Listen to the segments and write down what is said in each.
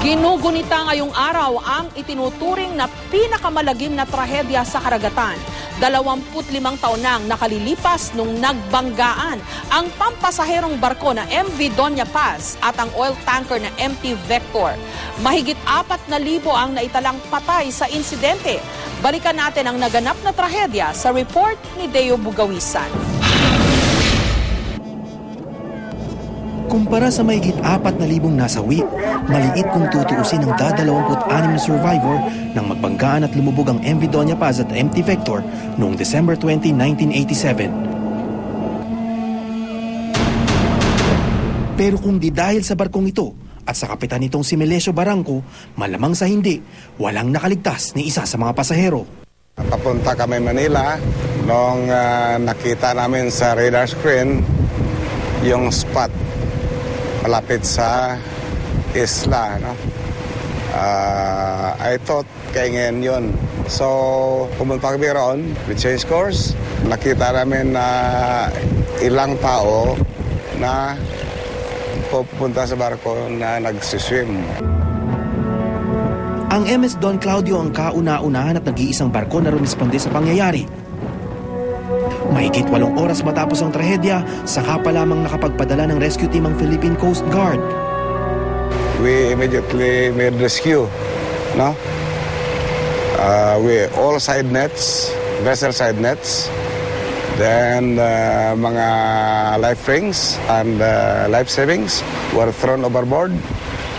Ginugunita ngayong araw ang itinuturing na pinakamalagim na trahedya sa karagatan. 25 taon nang nakalilipas nung nagbanggaan ang pampasaherong barko na MV Doña Paz at ang oil tanker na MT Vector. Mahigit 4,000 ang naitalang patay sa insidente. Balikan natin ang naganap na trahedya sa report ni Deo Bugawisan. Kumpara sa mahigit 4,000 nasawi, maliit kung tutuusin ang 26 na survivor nang magbanggaan at lumubog ang MV Doña Paz at MT Vector noong December 20, 1987. Pero kung di dahil sa barkong ito at sa kapitan nitong si Melesio Barranco, malamang sa hindi, walang nakaligtas ni isa sa mga pasahero. Papunta kami Manila nung nakita namin sa radar screen yung spot malapit sa isla, no? I thought kaingin yun. So, pumunta kami roon, we change course. Nakita namin na ilang tao na pupunta sa barko na nagsiswim. Ang MS Don Claudio ang kauna-unahan at nag-iisang barko na rumisponde sa pangyayari. Mahigit 8 oras matapos ang trahedya, saka pa lamang nakapagpadala ng rescue team ang Philippine Coast Guard. We immediately made rescue, no? We all side nets, vessel side nets, then mga life rings and life savings were thrown overboard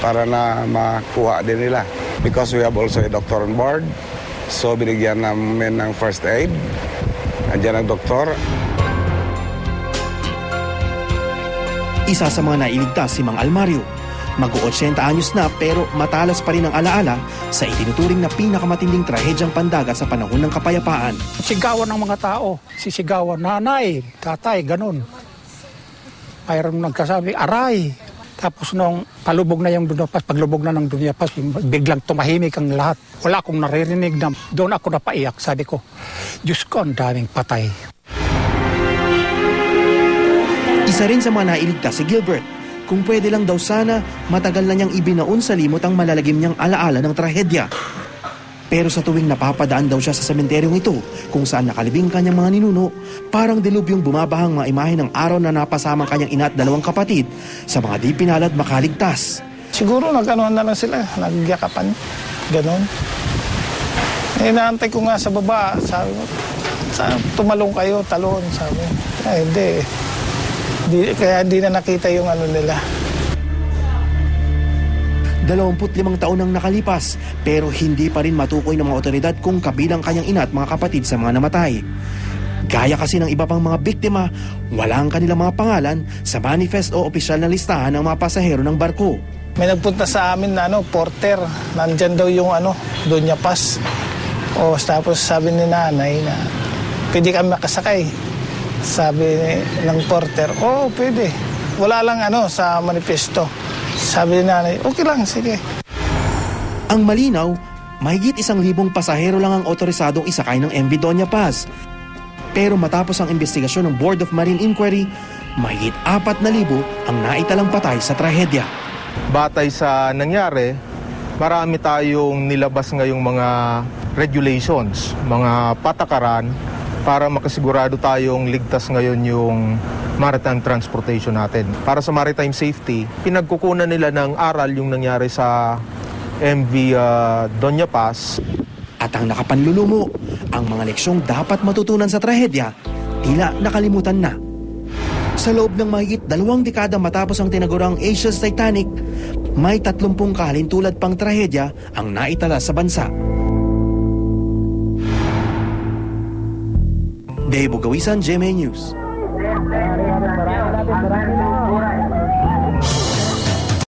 para na makuha din nila. Because we have also a doctor on board, so binigyan namin ng first aid. Andiyan ang doktor. Isa sa mga nailigtas si Mang Almario. Mag-80 anyos na pero matalas pa rin ang alaala sa itinuturing na pinakamatinding trahedyang pandagat sa panahon ng kapayapaan. Sigawan ng mga tao, sisigawan, nanay, tatay, ganun. Mayroon nagkasabi, aray. Tapos nung palubog na yung Doña Paz, paglubog na ng Doña Paz, biglang tumahimik ang lahat. Wala akong naririnig na doon ako napaiyak. Sabi ko, Diyos ko, ang daming patay. Isa rin sa mga nailigtas si Gilbert. Kung pwede lang daw sana, matagal na niyang ibinaon sa limot ang malalagim niyang alaala ng trahedya. Pero sa tuwing napapadaan daw siya sa sementeryong ito, kung saan nakalibing kanyang mga ninuno, parang dilubyong bumabahang mga imahe ng araw na napasamang kanyang ina at 2 kapatid sa mga di pinalad makaligtas. Siguro nag-anuhan na lang sila, nagyakapan, gano'n. Inaantay ko nga sa baba, sabi ko, tumalong kayo, talon, sabi ko. Hindi. Kaya hindi na nakita yung ano nila. 25 taon nang nakalipas, pero hindi pa rin matukoy ng mga otoridad kung kabilang kanyang ina at mga kapatid sa mga namatay. Gaya kasi ng iba pang mga biktima, wala ang kanilang mga pangalan sa manifest o opisyal na listahan ng mga pasahero ng barko. May nagpunta sa amin na porter, nandyan daw yung Doña Paz. Tapos sabi ni nanay na pwede kami makasakay. Sabi ng porter, pwede. Wala lang sa manifesto. Sabi ni nanay, okay lang, sige. Ang malinaw, mahigit 1,000 pasahero lang ang otorisadong isakay ng MV Doña Paz. Pero matapos ang investigasyon ng Board of Marine Inquiry, mahigit 4,000 ang naitalang patay sa trahedya. Batay sa nangyari, marami tayong nilabas ngayong mga regulations, mga patakaran para makasigurado tayong ligtas ngayon yung maritime transportation natin. Para sa maritime safety, pinagkukunan nila ng aral yung nangyari sa MV Doña Paz. At ang nakapanlulumo, ang mga leksyong dapat matutunan sa trahedya, tila nakalimutan na. Sa loob ng mahigit 2 dekada matapos ang tinagurang Asia's Titanic, may 30 kahalintulad pang trahedya ang naitala sa bansa. Dave Bugawisan, GMA News.